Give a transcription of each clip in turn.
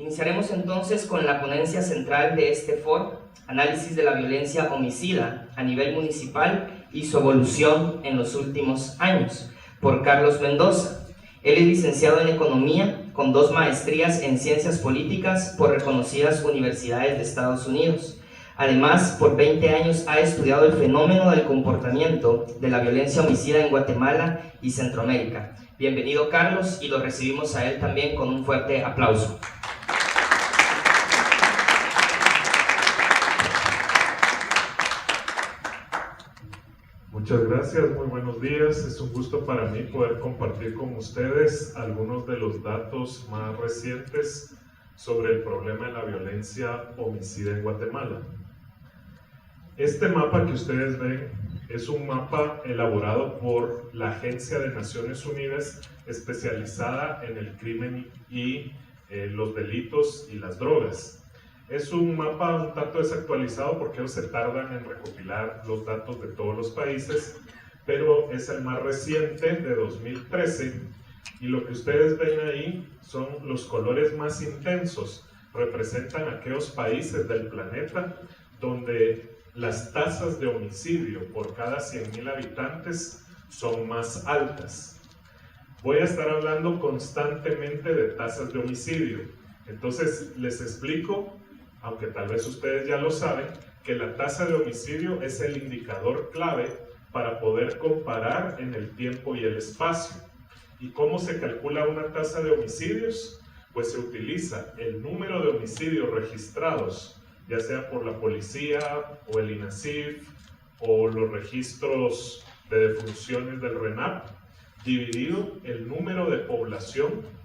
Iniciaremos entonces con la ponencia central de este foro, análisis de la violencia homicida a nivel municipal y su evolución en los últimos años, por Carlos Mendoza. Él es licenciado en Economía con 2 maestrías en Ciencias Políticas por reconocidas universidades de Estados Unidos. Además, por 20 años ha estudiado el fenómeno del comportamiento de la violencia homicida en Guatemala y Centroamérica. Bienvenido, Carlos, y lo recibimos a él también con un fuerte aplauso. Muchas gracias, muy buenos días. Es un gusto para mí poder compartir con ustedes algunos de los datos más recientes sobre el problema de la violencia homicida en Guatemala. Este mapa que ustedes ven es un mapa elaborado por la Agencia de Naciones Unidas especializada en el crimen y los delitos y las drogas. Es un mapa un tanto desactualizado porque ellos se tardan en recopilar los datos de todos los países, pero es el más reciente de 2013 y lo que ustedes ven ahí son los colores más intensos, representan aquellos países del planeta donde las tasas de homicidio por cada 100,000 habitantes son más altas. Voy a estar hablando constantemente de tasas de homicidio, entonces les explico, aunque tal vez ustedes ya lo saben, que la tasa de homicidio es el indicador clave para poder comparar en el tiempo y el espacio. ¿Y cómo se calcula una tasa de homicidios? Pues se utiliza el número de homicidios registrados, ya sea por la policía o el INASIF o los registros de defunciones del RENAP, dividido el número de población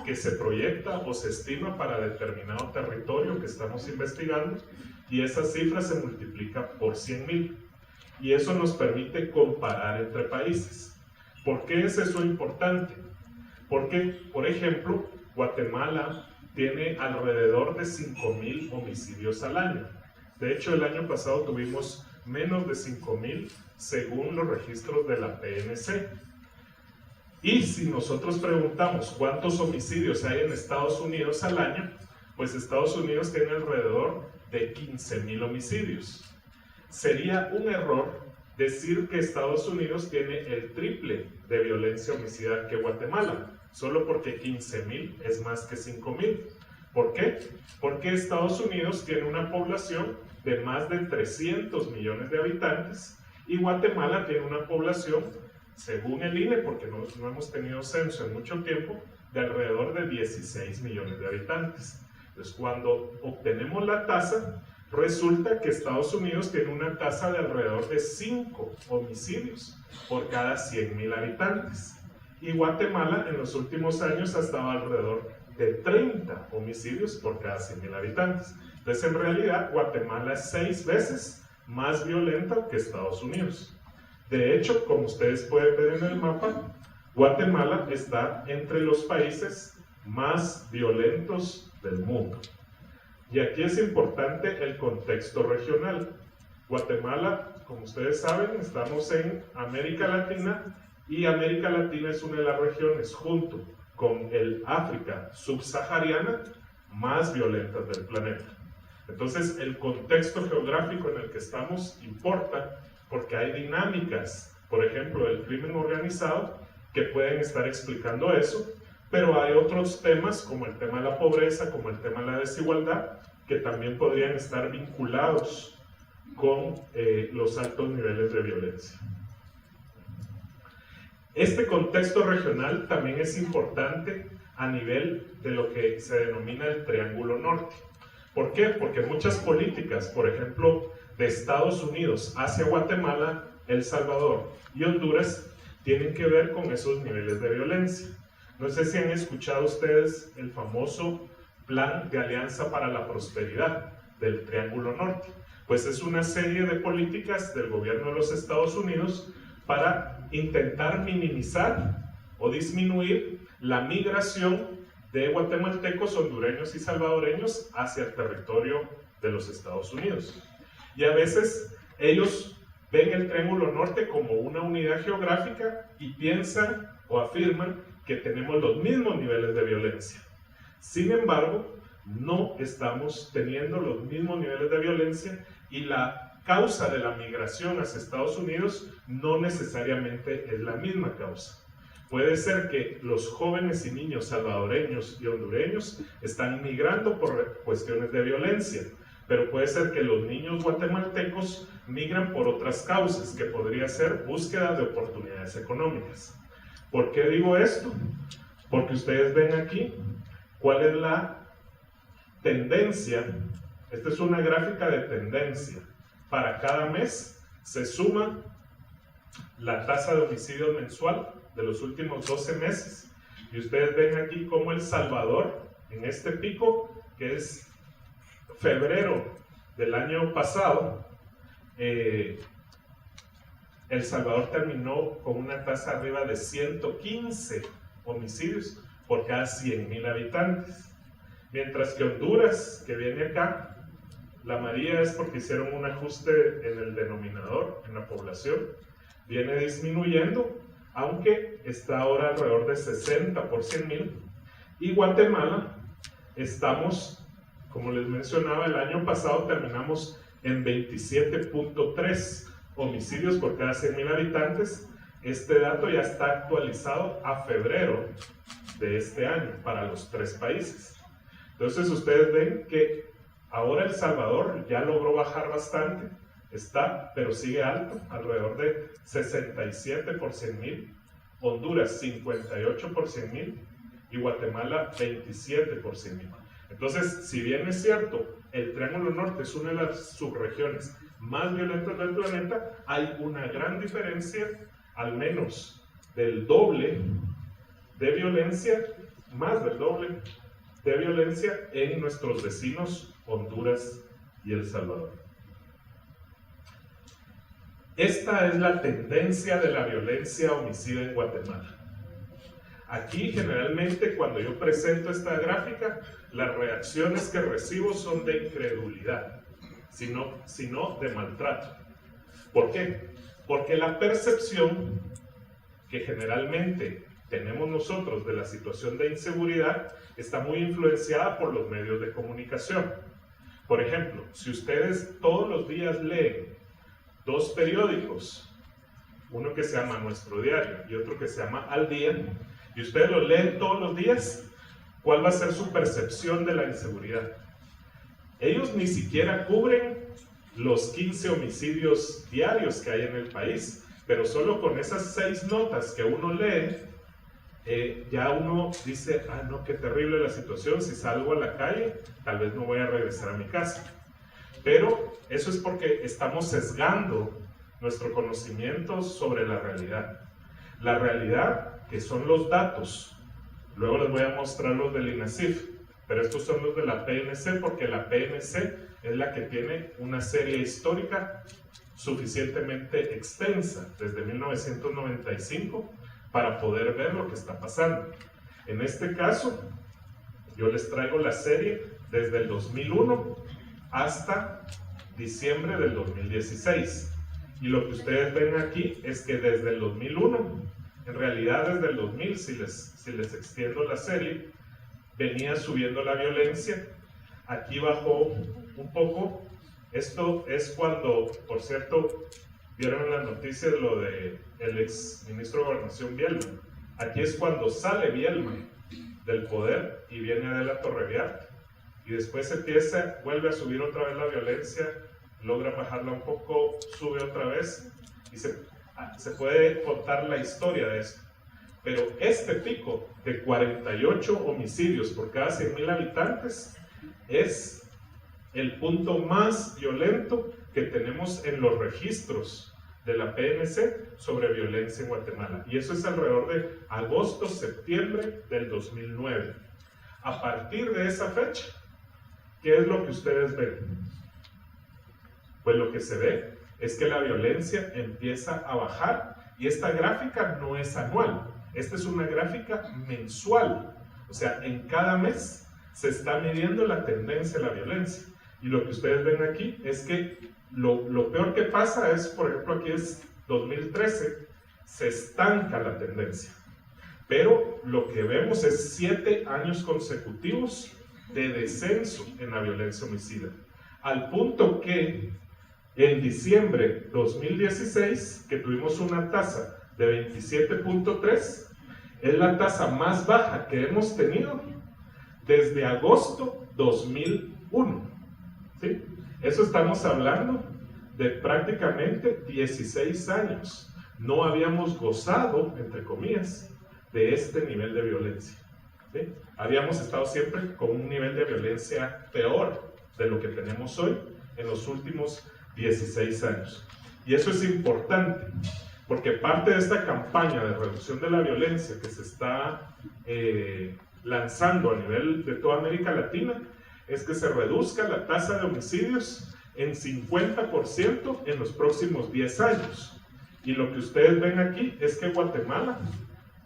que se proyecta o se estima para determinado territorio que estamos investigando, y esa cifra se multiplica por 100,000 y eso nos permite comparar entre países. ¿Por qué es eso importante? Porque, por ejemplo, Guatemala tiene alrededor de 5,000 homicidios al año. De hecho, el año pasado tuvimos menos de 5,000 según los registros de la PNC. Y si nosotros preguntamos cuántos homicidios hay en Estados Unidos al año, pues Estados Unidos tiene alrededor de 15,000 homicidios. Sería un error decir que Estados Unidos tiene el triple de violencia homicida que Guatemala, solo porque 15,000 es más que 5,000. ¿Por qué? Porque Estados Unidos tiene una población de más de 300 millones de habitantes y Guatemala tiene una población, según el INE, porque no hemos tenido censo en mucho tiempo, de alrededor de 16 millones de habitantes. Entonces, cuando obtenemos la tasa, resulta que Estados Unidos tiene una tasa de alrededor de 5 homicidios por cada 100,000 habitantes. Y Guatemala en los últimos años ha estado alrededor de 30 homicidios por cada 100,000 habitantes. Entonces, en realidad, Guatemala es 6 veces más violenta que Estados Unidos. De hecho, como ustedes pueden ver en el mapa, Guatemala está entre los países más violentos del mundo. Y aquí es importante el contexto regional. Guatemala, como ustedes saben, estamos en América Latina y América Latina es una de las regiones, junto con el África subsahariana, más violentas del planeta. Entonces, el contexto geográfico en el que estamos importa porque hay dinámicas, por ejemplo, del crimen organizado, que pueden estar explicando eso, pero hay otros temas, como el tema de la pobreza, como el tema de la desigualdad, que también podrían estar vinculados con los altos niveles de violencia. Este contexto regional también es importante a nivel de lo que se denomina el Triángulo Norte. ¿Por qué? Porque muchas políticas, por ejemplo, de Estados Unidos hacia Guatemala, El Salvador y Honduras, tienen que ver con esos niveles de violencia. No sé si han escuchado ustedes el famoso Plan de Alianza para la Prosperidad del Triángulo Norte. Pues es una serie de políticas del gobierno de los Estados Unidos para intentar minimizar o disminuir la migración de guatemaltecos, hondureños y salvadoreños hacia el territorio de los Estados Unidos. Y a veces ellos ven el Triángulo Norte como una unidad geográfica y piensan o afirman que tenemos los mismos niveles de violencia. Sin embargo, no estamos teniendo los mismos niveles de violencia y la causa de la migración hacia Estados Unidos no necesariamente es la misma causa. Puede ser que los jóvenes y niños salvadoreños y hondureños están migrando por cuestiones de violencia, pero puede ser que los niños guatemaltecos migran por otras causas, que podría ser búsqueda de oportunidades económicas. ¿Por qué digo esto? Porque ustedes ven aquí cuál es la tendencia. Esta es una gráfica de tendencia. Para cada mes se suma la tasa de homicidio mensual de los últimos 12 meses. Y ustedes ven aquí cómo El Salvador, en este pico, que es febrero del año pasado, El Salvador terminó con una tasa arriba de 115 homicidios por cada 100,000 habitantes. Mientras que Honduras, que viene acá, la María es porque hicieron un ajuste en el denominador, en la población, viene disminuyendo, aunque está ahora alrededor de 60 por 100,000. Y Guatemala, estamos, como les mencionaba, el año pasado terminamos en 27.3 homicidios por cada 100,000 habitantes. Este dato ya está actualizado a febrero de este año para los 3 países. Entonces ustedes ven que ahora El Salvador ya logró bajar bastante, pero sigue alto, alrededor de 67 por 100,000, Honduras 58 por 100,000 y Guatemala 27 por 100,000. Entonces, si bien es cierto, el Triángulo Norte es una de las subregiones más violentas del planeta, hay una gran diferencia, al menos del doble de violencia, más del doble de violencia en nuestros vecinos Honduras y El Salvador. Esta es la tendencia de la violencia homicida en Guatemala. Aquí generalmente cuando yo presento esta gráfica, las reacciones que recibo son de incredulidad, sino de maltrato. ¿Por qué? Porque la percepción que generalmente tenemos nosotros de la situación de inseguridad está muy influenciada por los medios de comunicación. Por ejemplo, si ustedes todos los días leen 2 periódicos, uno que se llama Nuestro Diario y otro que se llama Al Día, y ustedes lo leen todos los días, ¿cuál va a ser su percepción de la inseguridad? Ellos ni siquiera cubren los 15 homicidios diarios que hay en el país, pero solo con esas 6 notas que uno lee, ya uno dice, ah no, qué terrible la situación, si salgo a la calle, tal vez no voy a regresar a mi casa. Pero eso es porque estamos sesgando nuestro conocimiento sobre la realidad. La realidad, que son los datos, luego les voy a mostrar los del INACIF, pero estos son los de la PNC, porque la PNC es la que tiene una serie histórica suficientemente extensa, desde 1995, para poder ver lo que está pasando. En este caso, yo les traigo la serie desde el 2001 hasta diciembre del 2016. Y lo que ustedes ven aquí es que desde el 2001, en realidad desde el 2000, si les extiendo la serie, venía subiendo la violencia. Aquí bajó un poco. Esto es cuando, por cierto, vieron en las noticias lo de el ex ministro de Gobernación Bielman. Aquí es cuando sale Bielman del poder y viene Adela Torreviart, y después vuelve a subir otra vez la violencia, logra bajarla un poco, sube otra vez, y se puede contar la historia de esto. Pero este pico de 48 homicidios por cada 100,000 habitantes es el punto más violento que tenemos en los registros de la PNC sobre violencia en Guatemala. Y eso es alrededor de agosto-septiembre del 2009. A partir de esa fecha, ¿qué es lo que ustedes ven? Pues lo que se ve es que la violencia empieza a bajar, y esta gráfica no es anual, esta es una gráfica mensual. O sea, en cada mes se está midiendo la tendencia de la violencia. Y lo que ustedes ven aquí es que lo peor que pasa es, por ejemplo, aquí es 2013, se estanca la tendencia. Pero lo que vemos es 7 años consecutivos de descenso en la violencia homicida, al punto que en diciembre 2016, que tuvimos una tasa de 27.3, es la tasa más baja que hemos tenido desde agosto 2001. ¿Sí? Eso estamos hablando de prácticamente 16 años. No habíamos gozado, entre comillas, de este nivel de violencia. ¿Sí? Habíamos estado siempre con un nivel de violencia peor de lo que tenemos hoy en los últimos 16 años. Y eso es importante, porque parte de esta campaña de reducción de la violencia que se está lanzando a nivel de toda América Latina es que se reduzca la tasa de homicidios en 50% en los próximos 10 años. Y lo que ustedes ven aquí es que Guatemala,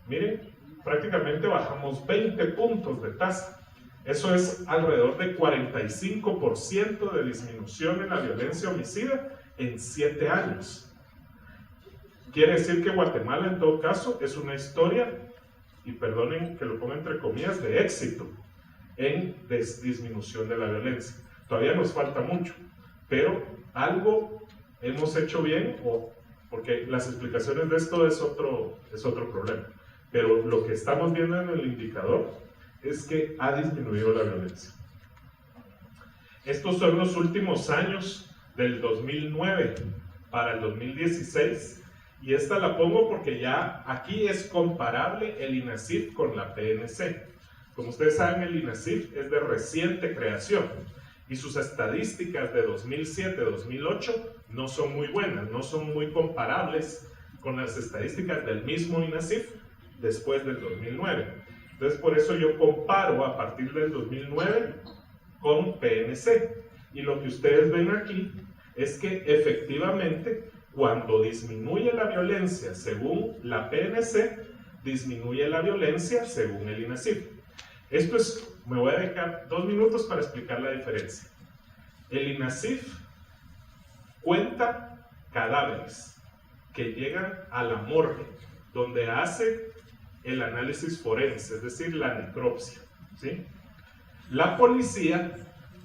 miren, prácticamente bajamos 20 puntos de tasa. Eso es alrededor de 45% de disminución en la violencia homicida en 7 años. Quiere decir que Guatemala, en todo caso, es una historia, y perdonen que lo ponga entre comillas, de éxito en disminución de la violencia. Todavía nos falta mucho, pero algo hemos hecho bien, porque las explicaciones de esto es otro problema. Pero lo que estamos viendo en el indicador es que ha disminuido la violencia. Estos son los últimos años del 2009 para el 2016, y esta la pongo porque ya aquí es comparable el INASIF con la PNC. Como ustedes saben, el INASIF es de reciente creación y sus estadísticas de 2007-2008 no son muy buenas, no son muy comparables con las estadísticas del mismo INASIF después del 2009. Entonces, por eso yo comparo a partir del 2009 con PNC. Y lo que ustedes ven aquí es que efectivamente, cuando disminuye la violencia según la PNC, disminuye la violencia según el INASIF. Esto es, me voy a dedicar 2 minutos para explicar la diferencia. El INASIF cuenta cadáveres que llegan a la morgue, donde hace el análisis forense, es decir, la necropsia, ¿sí? La policía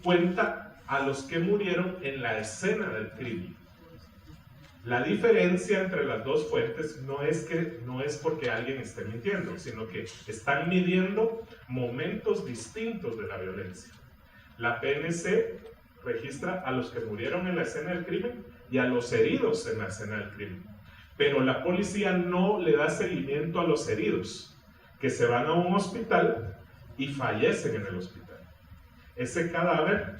cuenta a los que murieron en la escena del crimen. La diferencia entre las dos fuentes no es porque alguien esté mintiendo, sino que están midiendo momentos distintos de la violencia. La PNC registra a los que murieron en la escena del crimen y a los heridos en la escena del crimen. Pero la policía no le da seguimiento a los heridos, que se van a un hospital y fallecen en el hospital. Ese cadáver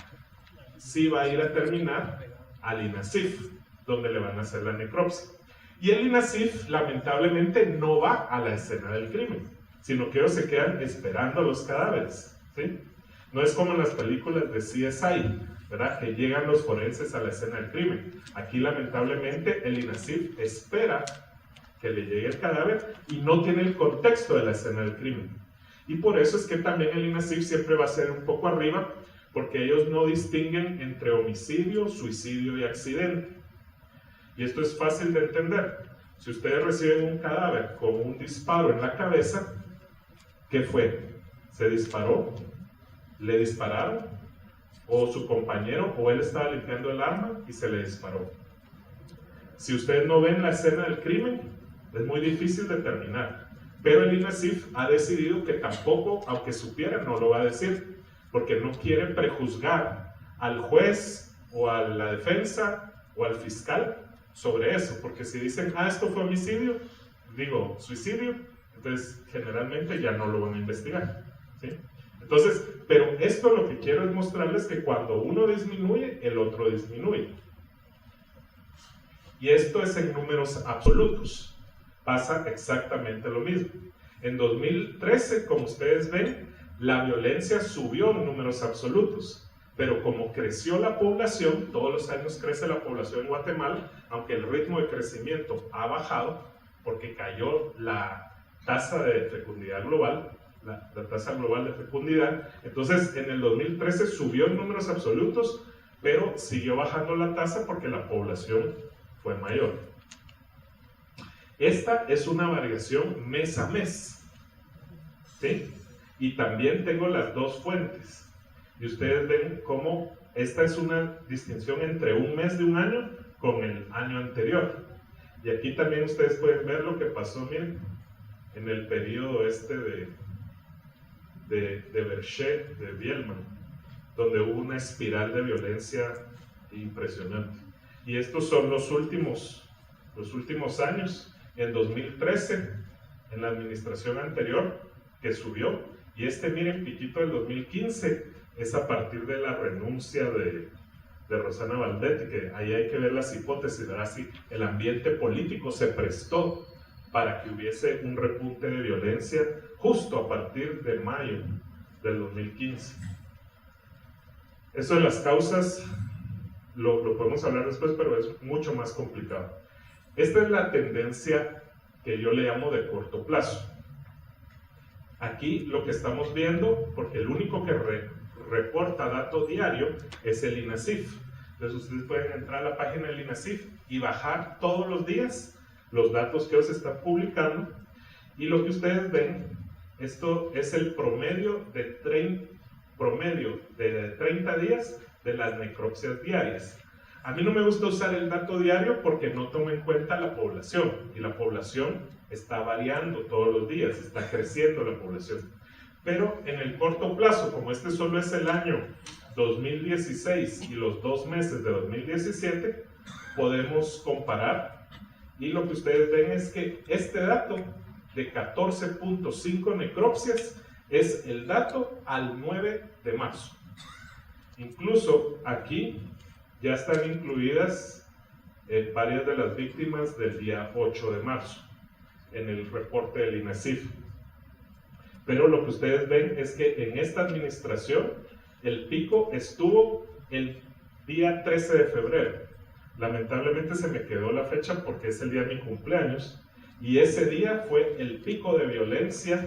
sí va a ir a terminar al INASIF, donde le van a hacer la necropsia. Y el INASIF, lamentablemente, no va a la escena del crimen, sino que ellos se quedan esperando los cadáveres, ¿sí? No es como en las películas de CSI, ¿verdad?, que llegan los forenses a la escena del crimen. Aquí, lamentablemente, el INASIF espera que le llegue el cadáver y no tiene el contexto de la escena del crimen. Y por eso es que también el INASIF siempre va a ser un poco arriba, porque ellos no distinguen entre homicidio, suicidio y accidente. Y esto es fácil de entender. Si ustedes reciben un cadáver con un disparo en la cabeza, ¿qué fue? ¿Se disparó? ¿Le dispararon? ¿O su compañero o él estaba limpiando el arma y se le disparó? Si ustedes no ven la escena del crimen, es muy difícil determinar. Pero el INASIF ha decidido que tampoco, aunque supiera, no lo va a decir, porque no quiere prejuzgar al juez o a la defensa o al fiscal sobre eso, porque si dicen, esto fue homicidio, suicidio, entonces generalmente ya no lo van a investigar, ¿sí? Entonces, pero esto lo que quiero es mostrarles que cuando uno disminuye, el otro disminuye. Y esto es en números absolutos, pasa exactamente lo mismo. En 2013, como ustedes ven, la violencia subió en números absolutos. Pero como creció la población, todos los años crece la población en Guatemala, aunque el ritmo de crecimiento ha bajado, porque cayó la tasa de fecundidad global, la tasa global de fecundidad. Entonces, en el 2013 subió en números absolutos, pero siguió bajando la tasa porque la población fue mayor. Esta es una variación mes a mes, ¿sí? Y también tengo las dos fuentes. Y ustedes ven cómo esta es una distinción entre un mes de un año con el año anterior. Y aquí también ustedes pueden ver lo que pasó, miren, en el periodo este de Berger, de Bielman, donde hubo una espiral de violencia impresionante. Y estos son los últimos años. En 2013, en la administración anterior, que subió, y miren, piquito del 2015, es a partir de la renuncia de Rosana Valdetti, que ahí hay que ver las hipótesis, ¿verdad? Si el ambiente político se prestó para que hubiese un repunte de violencia justo a partir de mayo del 2015. Eso de las causas lo podemos hablar después, pero es mucho más complicado. Esta es la tendencia que yo le llamo de corto plazo. Aquí lo que estamos viendo, porque el único que reporta dato diario es el INACIF. Entonces ustedes pueden entrar a la página del INACIF y bajar todos los días los datos que ellos están publicando. Y lo que ustedes ven, esto es el promedio de 30 días de las necropsias diarias. A mí no me gusta usar el dato diario porque no tomo en cuenta la población, y la población está variando todos los días, está creciendo la población. Pero en el corto plazo, como este solo es el año 2016 y los 2 meses de 2017, podemos comparar, y lo que ustedes ven es que este dato de 14.5 necropsias es el dato al 9 de marzo. Incluso aquí ya están incluidas varias de las víctimas del día 8 de marzo en el reporte del INACIF. Pero lo que ustedes ven es que en esta administración el pico estuvo el día 13 de febrero. Lamentablemente se me quedó la fecha porque es el día de mi cumpleaños, y ese día fue el pico de violencia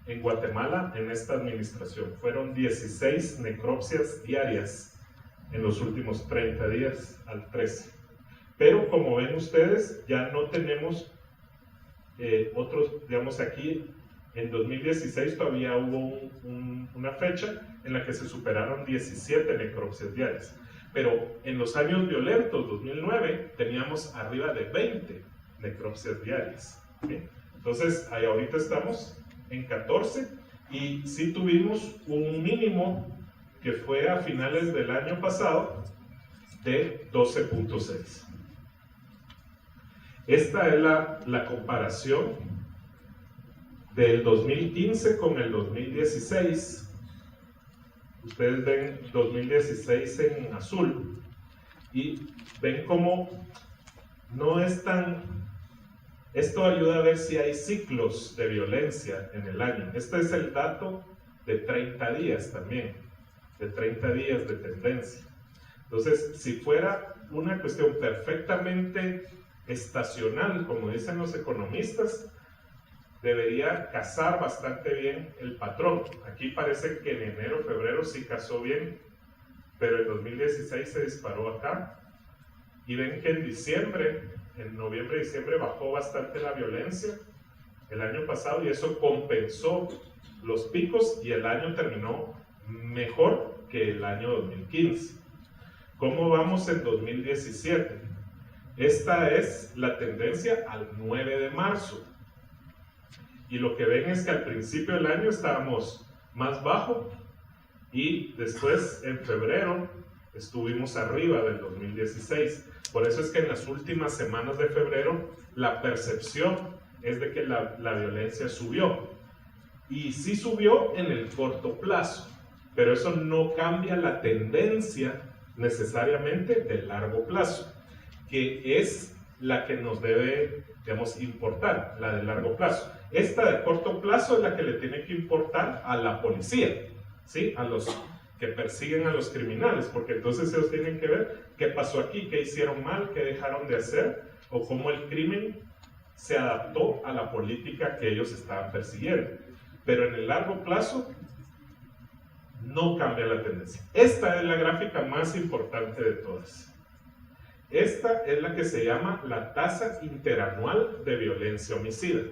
en Guatemala en esta administración. Fueron 16 necropsias diarias en los últimos 30 días al 13. Pero como ven ustedes, ya no tenemos otros, digamos aquí, en 2016 todavía hubo una fecha en la que se superaron 17 necropsias diarias. Pero en los años violentos, 2009, teníamos arriba de 20 necropsias diarias. ¿Sí? Entonces, ahí ahorita estamos en 14, y sí tuvimos un mínimo que fue a finales del año pasado de 12.6. Esta es la comparación del 2015 con el 2016. Ustedes ven 2016 en azul y ven cómo no es tan... Esto ayuda a ver si hay ciclos de violencia en el año. Este es el dato de 30 días también, de 30 días de tendencia. Entonces, si fuera una cuestión perfectamente estacional, como dicen los economistas, debería casar bastante bien el patrón. Aquí parece que en enero, febrero sí casó bien, pero en 2016 se disparó acá. Y ven que en diciembre, en noviembre y diciembre bajó bastante la violencia el año pasado, y eso compensó los picos, y el año terminó mejor que el año 2015. ¿Cómo vamos en 2017? Esta es la tendencia al 9 de marzo. Y lo que ven es que al principio del año estábamos más bajo, y después en febrero estuvimos arriba del 2016. Por eso es que en las últimas semanas de febrero la percepción es de que la violencia subió. Y sí subió en el corto plazo, pero eso no cambia la tendencia necesariamente del largo plazo, que es la que nos debe, digamos, importar, la de largo plazo. Esta de corto plazo es la que le tiene que importar a la policía, ¿sí? A los que persiguen a los criminales, porque entonces ellos tienen que ver qué pasó aquí, qué hicieron mal, qué dejaron de hacer, o cómo el crimen se adaptó a la política que ellos estaban persiguiendo. Pero en el largo plazo no cambia la tendencia. Esta es la gráfica más importante de todas. Esta es la que se llama la tasa interanual de violencia homicida.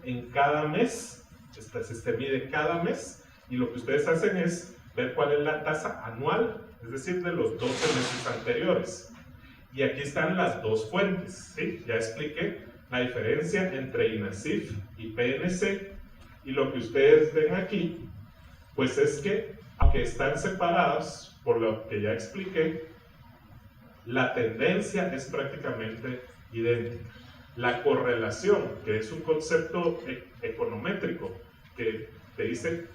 En cada mes, se mide cada mes, y lo que ustedes hacen es ver cuál es la tasa anual, es decir, de los 12 meses anteriores. Y aquí están las dos fuentes, ¿sí? Ya expliqué la diferencia entre INASIF y PNC, y lo que ustedes ven aquí, pues es que, aunque están separadas, por lo que ya expliqué, la tendencia es prácticamente idéntica. La correlación, que es un concepto econométrico, que te dice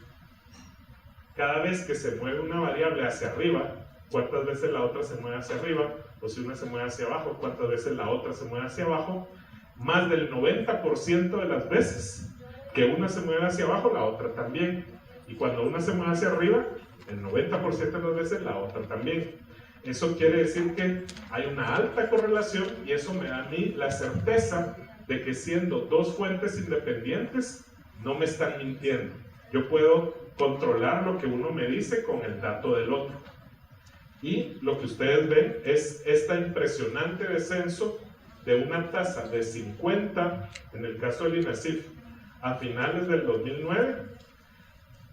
cada vez que se mueve una variable hacia arriba, cuántas veces la otra se mueve hacia arriba, o si una se mueve hacia abajo, cuántas veces la otra se mueve hacia abajo. Más del 90% de las veces que una se mueve hacia abajo, la otra también. Y cuando una se mueve hacia arriba, el 90% de las veces la otra también. Eso quiere decir que hay una alta correlación, y eso me da a mí la certeza de que, siendo dos fuentes independientes, no me están mintiendo. Yo puedo controlar lo que uno me dice con el dato del otro. Y lo que ustedes ven es esta impresionante descenso de una tasa de 50, en el caso del INASIF, a finales del 2009,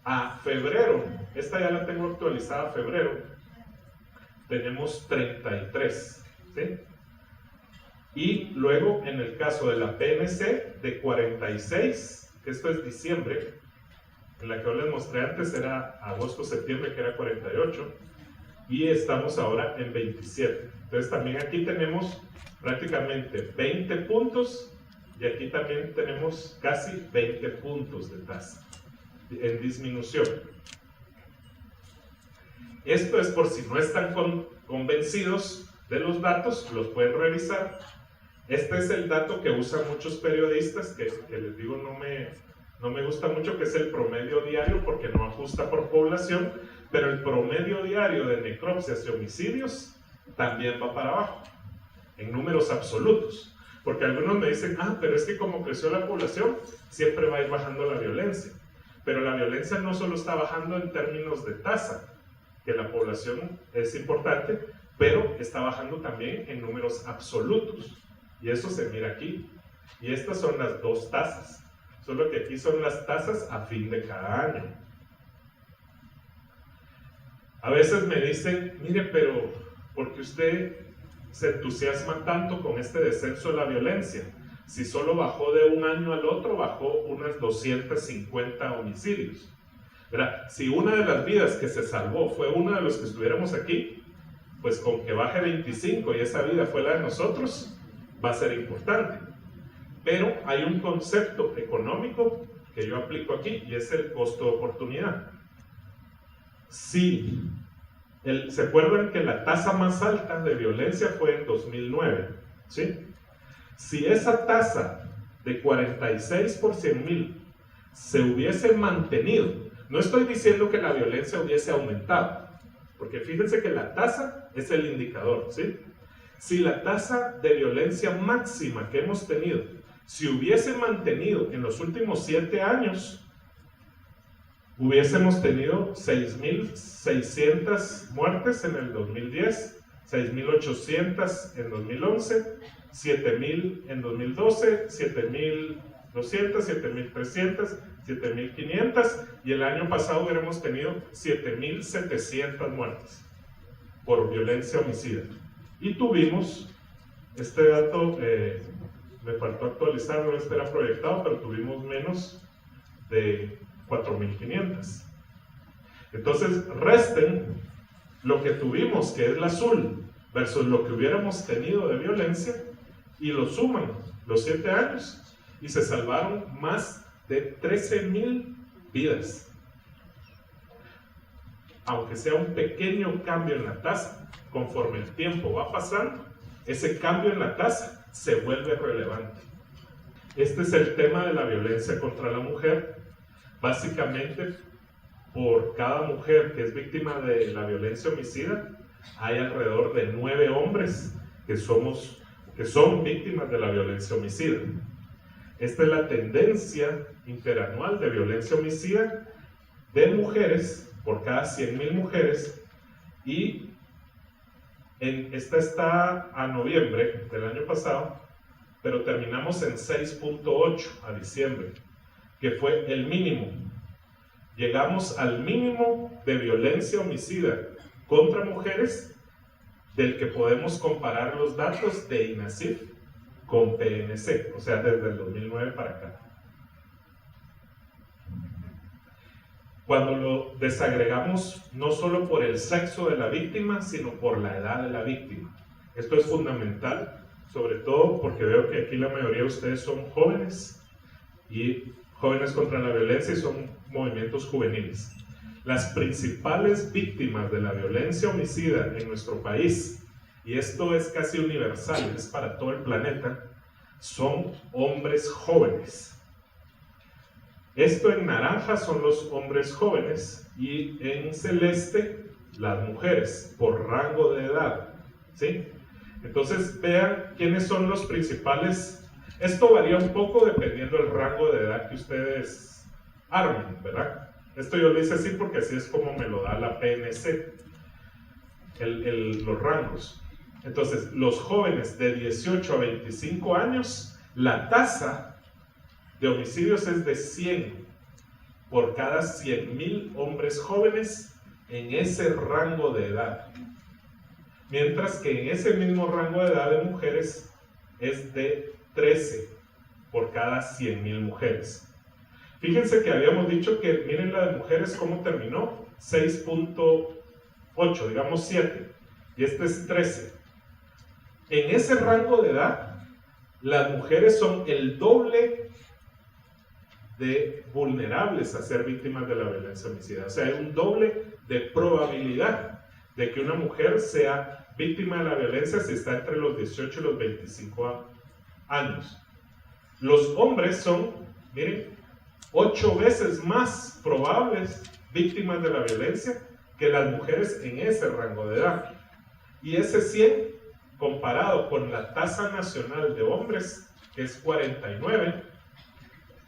a febrero. Esta ya la tengo actualizada a febrero. Tenemos 33, ¿sí? Y luego, en el caso de la PNC, de 46, que esto es diciembre, en la que yo les mostré antes era agosto-septiembre, que era 48, y estamos ahora en 27. Entonces también aquí tenemos prácticamente 20 puntos, y aquí también tenemos casi 20 puntos de tasa en disminución. Esto es por si no están convencidos de los datos, los pueden revisar. Este es el dato que usan muchos periodistas, que les digo no me gusta mucho, que es el promedio diario, porque no ajusta por población, pero el promedio diario de necropsias y homicidios también va para abajo, en números absolutos. Porque algunos me dicen, pero es que como creció la población, siempre va a ir bajando la violencia. Pero la violencia no solo está bajando en términos de tasa, que la población es importante, pero está bajando también en números absolutos. Y eso se mira aquí. Y estas son las dos tasas. Solo que aquí son las tasas a fin de cada año. A veces me dicen, mire, pero ¿por qué usted se entusiasma tanto con este descenso de la violencia? Si solo bajó de un año al otro, bajó unas 250 homicidios. ¿Verdad? Si una de las vidas que se salvó fue una de los que estuviéramos aquí, pues con que baje 25 y esa vida fue la de nosotros, va a ser importante. Pero hay un concepto económico que yo aplico aquí, y es el costo de oportunidad. Si ¿se acuerdan que la tasa más alta de violencia fue en 2009? ¿Sí? Si esa tasa de 46 por 100,000 se hubiese mantenido, no estoy diciendo que la violencia hubiese aumentado, porque fíjense que la tasa es el indicador, ¿sí? Si la tasa de violencia máxima que hemos tenido se hubiese mantenido en los últimos 7 años, hubiésemos tenido 6.600 muertes en el 2010, 6.800 en 2011, 7.000 en 2012, 7.200, 7.300, 7.500, y el año pasado hubiéramos tenido 7.700 muertes por violencia homicida. Y tuvimos, este dato me faltó actualizarlo, este era proyectado, pero tuvimos menos de 4.500. Entonces resten lo que tuvimos, que es el azul, versus lo que hubiéramos tenido de violencia, y lo suman los 7 años, y se salvaron más de 13,000 vidas. Aunque sea un pequeño cambio en la tasa, conforme el tiempo va pasando, ese cambio en la tasa se vuelve relevante. Este es el tema de la violencia contra la mujer. Básicamente, por cada mujer que es víctima de la violencia homicida, hay alrededor de 9 hombres que son víctimas de la violencia homicida. Esta es la tendencia interanual de violencia homicida de mujeres por cada 100,000 mujeres, y esta está a noviembre del año pasado, pero terminamos en 6.8 a diciembre, que fue el mínimo. llegamos al mínimo de violencia homicida contra mujeres del que podemos comparar los datos de INASIF con PNC, o sea, desde el 2009 para acá. Cuando lo desagregamos no solo por el sexo de la víctima, sino por la edad de la víctima. Esto es fundamental, sobre todo porque veo que aquí la mayoría de ustedes son jóvenes y jóvenes contra la violencia y son movimientos juveniles. Las principales víctimas de la violencia homicida en nuestro país, y esto es casi universal, es para todo el planeta, son hombres jóvenes. Esto en naranja son los hombres jóvenes y en celeste las mujeres, por rango de edad, ¿sí? Entonces vean quiénes son los principales. Esto varía un poco dependiendo del rango de edad que ustedes armen, ¿verdad? Esto yo lo hice así porque así es como me lo da la PNC, los rangos. Entonces, los jóvenes de 18 a 25 años, la tasa de homicidios es de 100 por cada 100,000 hombres jóvenes en ese rango de edad. Mientras que en ese mismo rango de edad de mujeres es de 13 por cada 100,000 mujeres. Fíjense que habíamos dicho que, miren la de mujeres cómo terminó, 6.8, digamos 7, y este es 13. En ese rango de edad, las mujeres son el doble de vulnerables a ser víctimas de la violencia homicida. O sea, hay un doble de probabilidad de que una mujer sea víctima de la violencia si está entre los 18 y los 25 años. Los hombres son, miren, 8 veces más probables víctimas de la violencia que las mujeres en ese rango de edad. Y ese 100, comparado con la tasa nacional de hombres, que es 49,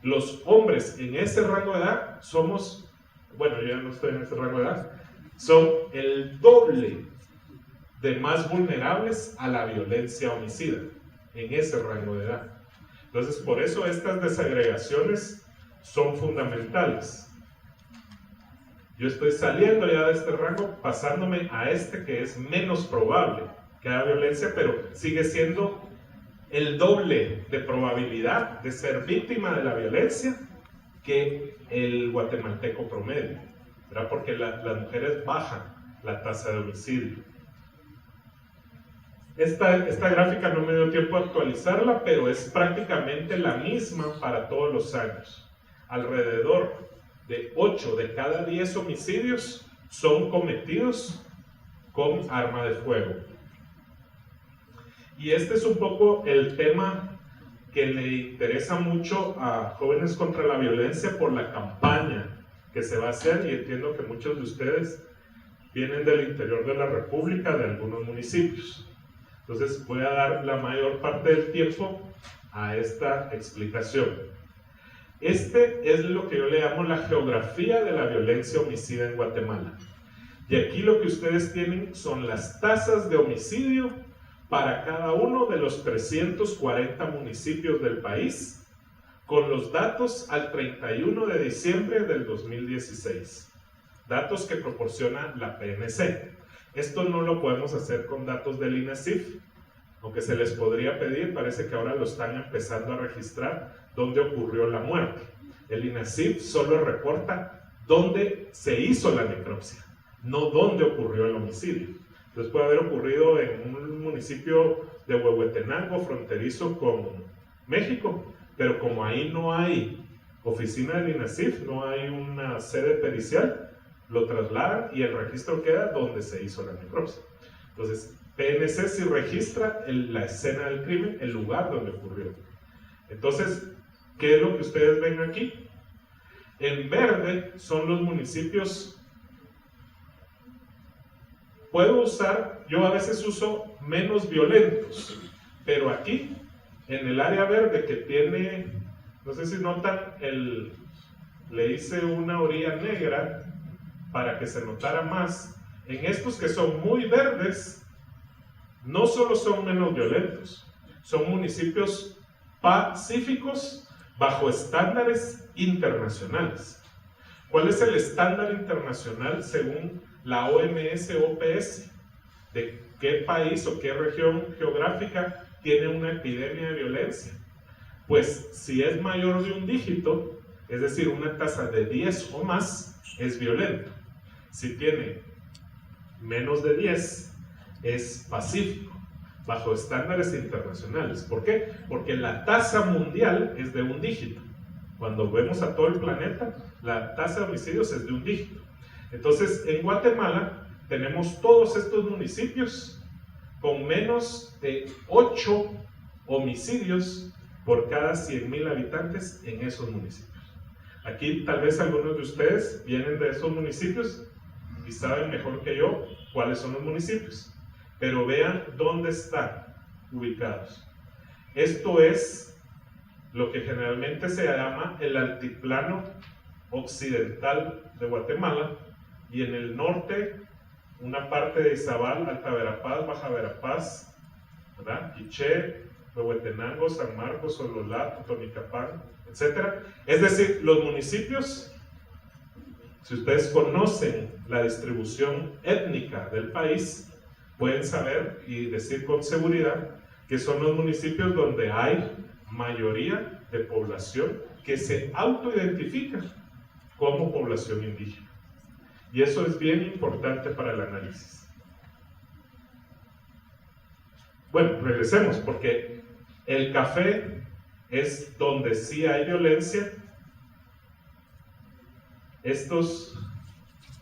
los hombres en ese rango de edad somos, bueno, yo ya no estoy en ese rango de edad, son el doble de más vulnerables a la violencia homicida en ese rango de edad. Entonces, por eso estas desagregaciones son fundamentales. Yo estoy saliendo ya de este rango, pasándome a este que es menos probable que haya violencia, pero sigue siendo el doble de probabilidad de ser víctima de la violencia que el guatemalteco promedio, ¿verdad? Porque las mujeres bajan la tasa de homicidio. Esta gráfica no me dio tiempo a actualizarla, pero es prácticamente la misma para todos los años. Alrededor de 8 de cada 10 homicidios son cometidos con arma de fuego. Y este es un poco el tema que le interesa mucho a Jóvenes contra la Violencia por la campaña que se va a hacer, y entiendo que muchos de ustedes vienen del interior de la República, de algunos municipios. Entonces voy a dar la mayor parte del tiempo a esta explicación. Este es lo que yo le llamo la geografía de la violencia homicida en Guatemala. Y aquí lo que ustedes tienen son las tasas de homicidio para cada uno de los 340 municipios del país, con los datos al 31 de diciembre del 2016. Datos que proporciona la PNC. Esto no lo podemos hacer con datos del INASIF, aunque se les podría pedir, parece que ahora lo están empezando a registrar, dónde ocurrió la muerte. El INASIF solo reporta dónde se hizo la necropsia, no dónde ocurrió el homicidio. Entonces puede haber ocurrido en un municipio de Huehuetenango, fronterizo con México, pero como ahí no hay oficina del INASIF, no hay una sede pericial, lo trasladan y el registro queda donde se hizo la necropsia. Entonces, PNC sí registra la escena del crimen, el lugar donde ocurrió. Entonces, ¿qué es lo que ustedes ven aquí? En verde son los municipios. Puedo usar, yo a veces uso menos violentos, pero aquí, en el área verde que tiene, no sé si notan, le hice una orilla negra para que se notara más. En estos que son muy verdes, no solo son menos violentos, son municipios pacíficos bajo estándares internacionales. ¿Cuál es el estándar internacional según la OMS-OPS? ¿De qué país o qué región geográfica tiene una epidemia de violencia? Pues si es mayor de un dígito, es decir, una tasa de 10 o más, es violento. Si tiene menos de 10, es pacífico, bajo estándares internacionales. ¿Por qué? Porque la tasa mundial es de un dígito. Cuando vemos a todo el planeta, la tasa de homicidios es de un dígito. Entonces, en Guatemala tenemos todos estos municipios con menos de 8 homicidios por cada 100,000 habitantes en esos municipios. Aquí tal vez algunos de ustedes vienen de esos municipios y saben mejor que yo cuáles son los municipios, pero vean dónde están ubicados. Esto es lo que generalmente se llama el altiplano occidental de Guatemala, y en el norte una parte de Izabal, Alta Verapaz, Baja Verapaz, ¿verdad? Quiché, Huehuetenango, San Marcos, Sololá, Totonicapán, etc. Es decir, los municipios, si ustedes conocen la distribución étnica del país, pueden saber y decir con seguridad que son los municipios donde hay mayoría de población que se autoidentifica como población indígena. Y eso es bien importante para el análisis. Bueno, regresemos, porque el café es donde sí hay violencia.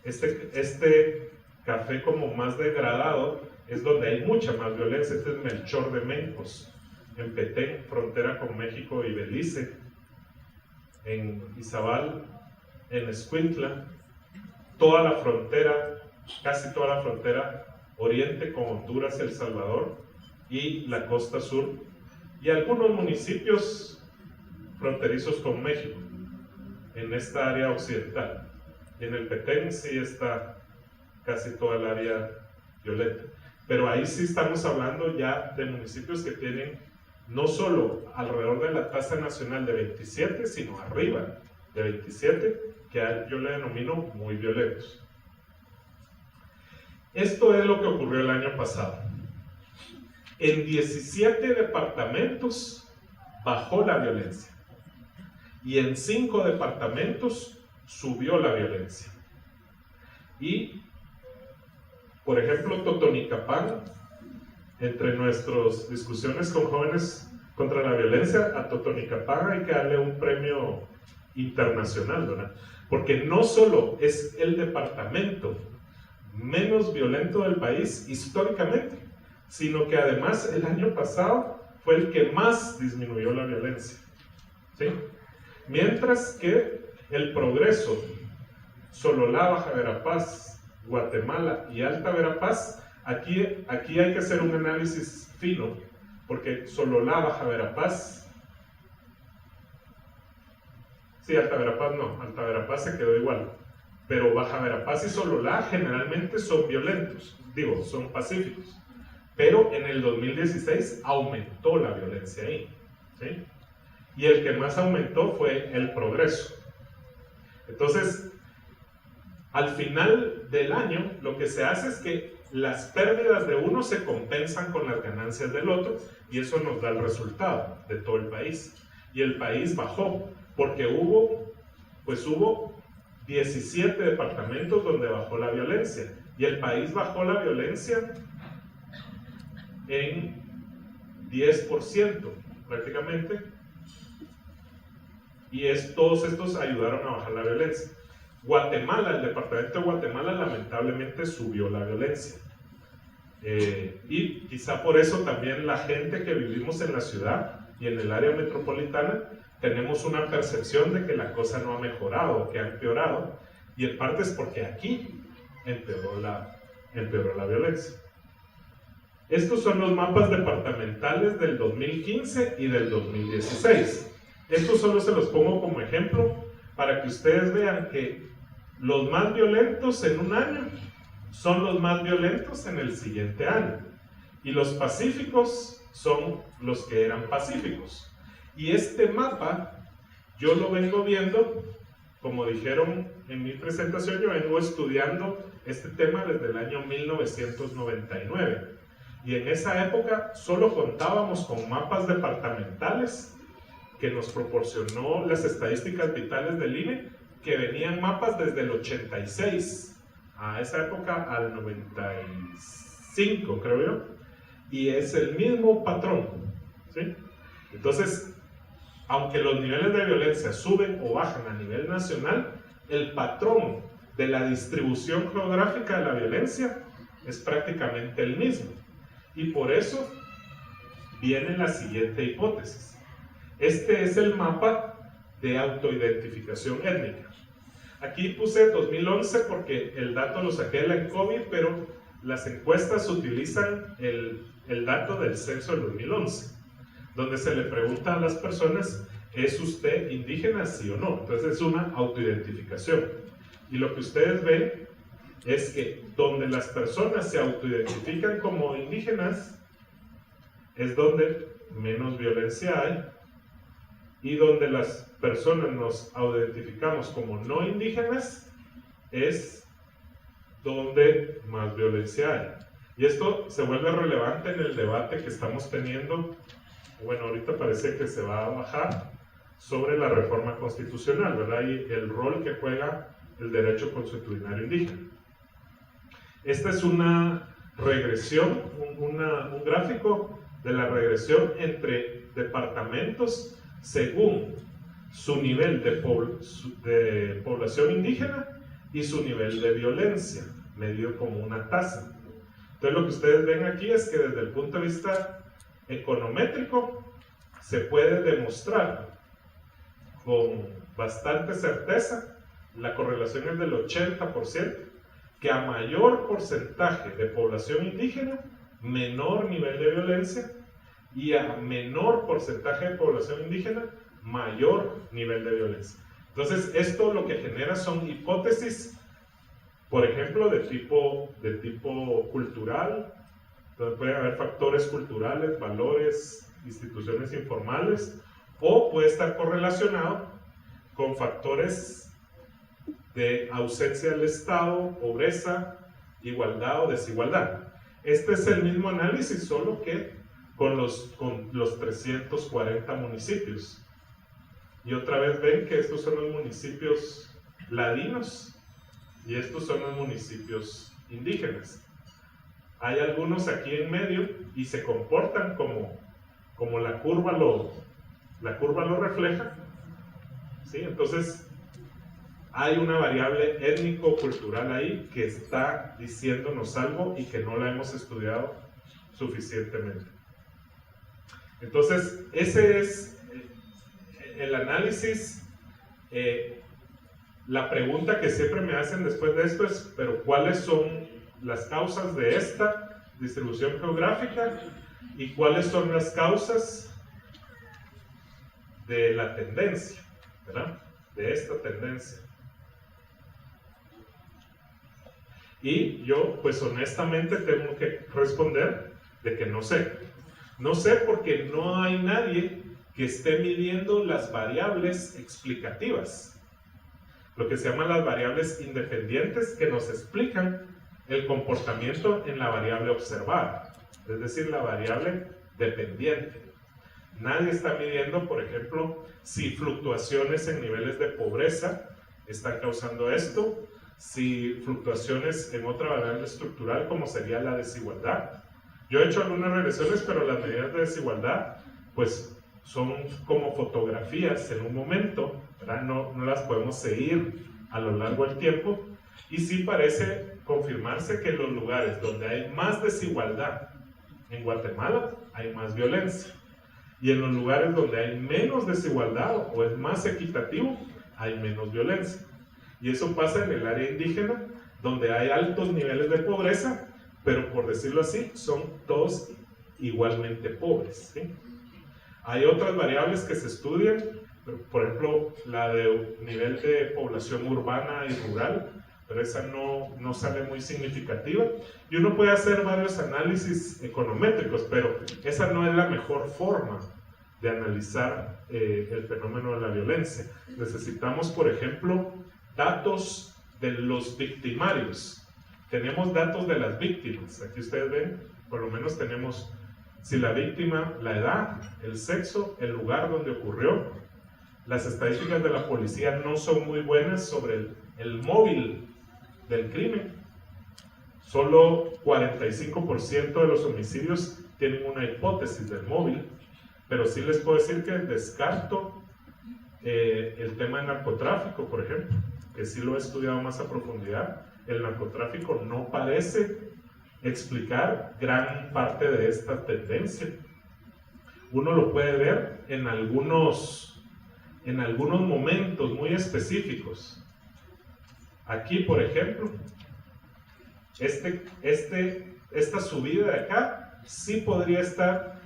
Este café como más degradado es donde hay mucha más violencia. Este es Melchor de Mencos, en Petén, frontera con México y Belice, en Izabal, en Escuintla, toda la frontera, casi toda la frontera oriente con Honduras y El Salvador, y la costa sur, y algunos municipios fronterizos con México, en esta área occidental. Y en el Petén sí está casi toda el área violenta. Pero ahí sí estamos hablando ya de municipios que tienen no solo alrededor de la tasa nacional de 27, sino arriba de 27, que yo le denomino muy violentos. Esto es lo que ocurrió el año pasado. En 17 departamentos bajó la violencia y en 5 departamentos subió la violencia. Y, por ejemplo, Totonicapán, entre nuestras discusiones con jóvenes contra la violencia, a Totonicapán hay que darle un premio internacional, ¿verdad? Porque no solo es el departamento menos violento del país históricamente, sino que además el año pasado fue el que más disminuyó la violencia, ¿sí? Mientras que el Progreso, Sololá, Baja Verapaz, Guatemala y Alta Verapaz, aquí hay que hacer un análisis fino, porque Sololá, Baja Verapaz, sí, Alta Verapaz no, Alta Verapaz se quedó igual, pero Baja Verapaz y Sololá generalmente son violentos, son pacíficos. Pero en el 2016 aumentó la violencia ahí, ¿sí? Y el que más aumentó fue el Progreso. Entonces, al final del año, lo que se hace es que las pérdidas de uno se compensan con las ganancias del otro, y eso nos da el resultado de todo el país. Y el país bajó, porque hubo 17 departamentos donde bajó la violencia, y el país bajó la violencia en 10% prácticamente, y todos estos ayudaron a bajar la violencia. Guatemala, el departamento de Guatemala lamentablemente subió la violencia, y quizá por eso también la gente que vivimos en la ciudad y en el área metropolitana tenemos una percepción de que la cosa no ha mejorado, que ha empeorado, y en parte es porque aquí empeoró la violencia. Estos son los mapas departamentales del 2015 y del 2016. Estos solo se los pongo como ejemplo para que ustedes vean que los más violentos en un año son los más violentos en el siguiente año. Y los pacíficos son los que eran pacíficos. Y este mapa yo lo vengo viendo como dijeron en mi presentación, yo vengo estudiando este tema desde el año 1999. Y en esa época solo contábamos con mapas departamentales que nos proporcionó las estadísticas vitales del INE, que venían mapas desde el 86 a esa época al 95, creo yo, y es el mismo patrón, ¿sí? Entonces, aunque los niveles de violencia suben o bajan a nivel nacional, el patrón de la distribución geográfica de la violencia es prácticamente el mismo. Y por eso viene la siguiente hipótesis. Este es el mapa de autoidentificación étnica. Aquí puse 2011 porque el dato lo saqué de la COVID, pero las encuestas utilizan el dato del censo del 2011, donde se le pregunta a las personas, ¿es usted indígena, sí o no? Entonces es una autoidentificación. Y lo que ustedes ven es que donde las personas se autoidentifican como indígenas es donde menos violencia hay, y donde las personas nos identificamos como no indígenas es donde más violencia hay. Y esto se vuelve relevante en el debate que estamos teniendo, bueno, ahorita parece que se va a bajar, sobre la reforma constitucional, ¿verdad? Y el rol que juega el derecho consuetudinario indígena. Esta es una regresión, un gráfico de la regresión entre departamentos según su nivel de población indígena y su nivel de violencia, medido como una tasa. Entonces lo que ustedes ven aquí es que desde el punto de vista econométrico se puede demostrar con bastante certeza, la correlación es del 80%, que a mayor porcentaje de población indígena, menor nivel de violencia, y a menor porcentaje de población indígena, mayor nivel de violencia. Entonces, esto lo que genera son hipótesis, por ejemplo, de tipo cultural. Entonces, puede haber factores culturales, valores, instituciones informales, o puede estar correlacionado con factores de ausencia del Estado, pobreza, igualdad o desigualdad. Este es el mismo análisis, solo que con los 340 municipios. Y otra vez ven que estos son los municipios ladinos y estos son los municipios indígenas. Hay algunos aquí en medio y se comportan como la curva lo refleja, ¿sí? Entonces hay una variable étnico-cultural ahí que está diciéndonos algo y que no la hemos estudiado suficientemente. Entonces, ese es el análisis. La pregunta que siempre me hacen después de esto es, ¿pero cuáles son las causas de esta distribución geográfica y cuáles son las causas de la tendencia, ¿verdad? De esta tendencia? Y yo, pues honestamente, tengo que responder de que no sé. No sé porque no hay nadie que esté midiendo las variables explicativas, lo que se llaman las variables independientes, que nos explican el comportamiento en la variable observada, es decir, la variable dependiente. Nadie está midiendo, por ejemplo, si fluctuaciones en niveles de pobreza están causando esto, si fluctuaciones en otra variable estructural como sería la desigualdad. Yo he hecho algunas regresiones, pero las medidas de desigualdad pues son como fotografías en un momento, ¿verdad? No las podemos seguir a lo largo del tiempo, y sí parece confirmarse que en los lugares donde hay más desigualdad en Guatemala hay más violencia, y en los lugares donde hay menos desigualdad o es más equitativo hay menos violencia. Y eso pasa en el área indígena, donde hay altos niveles de pobreza, pero por decirlo así, son todos igualmente pobres, ¿sí? Hay otras variables que se estudian, por ejemplo, la de nivel de población urbana y rural, pero esa no sale muy significativa. Y uno puede hacer varios análisis econométricos, pero esa no es la mejor forma de analizar el fenómeno de la violencia. Necesitamos, por ejemplo, datos de los victimarios. Tenemos datos de las víctimas. Aquí ustedes ven, por lo menos tenemos si la víctima, la edad, el sexo, el lugar donde ocurrió. Las estadísticas de la policía no son muy buenas sobre el móvil del crimen. Solo 45% de los homicidios tienen una hipótesis del móvil, pero sí les puedo decir que descarto el tema del narcotráfico, por ejemplo, que sí lo he estudiado más a profundidad. El narcotráfico no parece explicar gran parte de esta tendencia. Uno lo puede ver en algunos momentos muy específicos. Aquí, por ejemplo, esta subida de acá sí podría estar,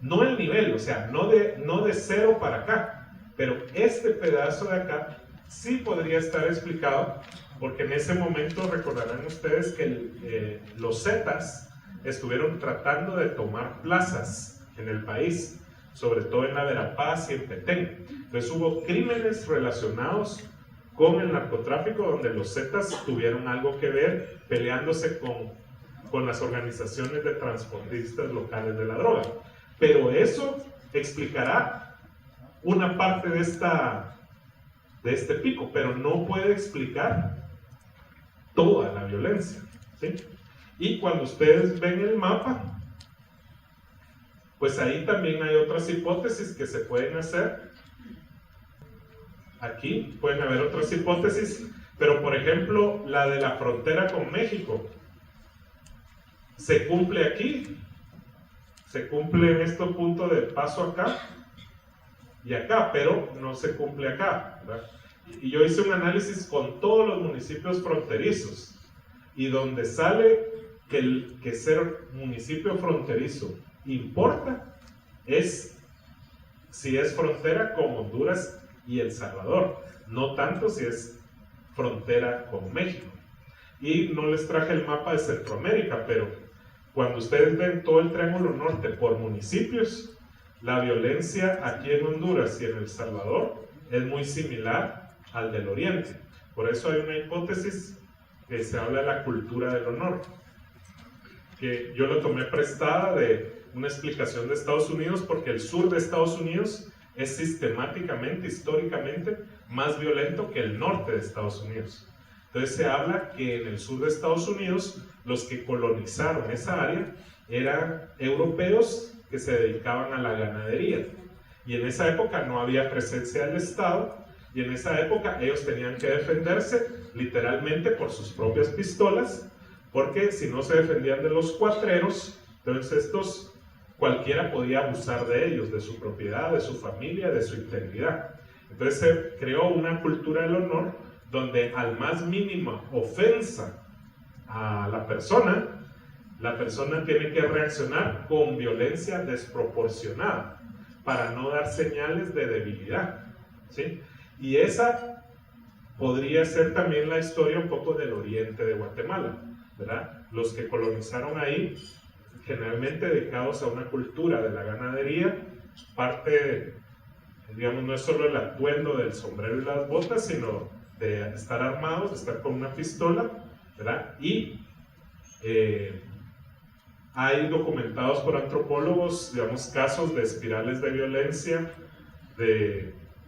no el nivel, o sea, no de cero para acá, pero este pedazo de acá sí podría estar explicado, porque en ese momento recordarán ustedes que los Zetas estuvieron tratando de tomar plazas en el país, sobre todo en la Verapaz y en Petén. Entonces hubo crímenes relacionados con el narcotráfico donde los Zetas tuvieron algo que ver peleándose con las organizaciones de transportistas locales de la droga. Pero eso explicará una parte de este pico, pero no puede explicar toda la violencia, ¿sí? Y cuando ustedes ven el mapa, pues ahí también hay otras hipótesis que se pueden hacer. Aquí pueden haber otras hipótesis, pero por ejemplo, la de la frontera con México, se cumple aquí, se cumple en este punto de paso acá y acá, pero no se cumple acá, ¿verdad? Y yo hice un análisis con todos los municipios fronterizos, y donde sale que ser municipio fronterizo importa es si es frontera con Honduras y El Salvador, no tanto si es frontera con México. Y no les traje el mapa de Centroamérica, pero cuando ustedes ven todo el Triángulo Norte por municipios, la violencia aquí en Honduras y en El Salvador es muy similar al del Oriente. Por eso hay una hipótesis que se habla de la cultura del honor, que yo lo tomé prestada de una explicación de Estados Unidos, porque el sur de Estados Unidos es sistemáticamente, históricamente, más violento que el norte de Estados Unidos. Entonces se habla que en el sur de Estados Unidos los que colonizaron esa área eran europeos que se dedicaban a la ganadería, y en esa época no había presencia del Estado, y en esa época ellos tenían que defenderse literalmente por sus propias pistolas, porque si no se defendían de los cuatreros, entonces cualquiera podía abusar de ellos, de su propiedad, de su familia, de su integridad. Entonces se creó una cultura del honor donde al más mínima ofensa a la persona tiene que reaccionar con violencia desproporcionada para no dar señales de debilidad, ¿sí? Y esa podría ser también la historia un poco del oriente de Guatemala, ¿verdad? Los que colonizaron ahí, generalmente dedicados a una cultura de la ganadería, parte, digamos, no es solo el atuendo del sombrero y las botas, sino de estar armados, de estar con una pistola, ¿verdad? Y hay documentados por antropólogos, digamos, casos de espirales de violencia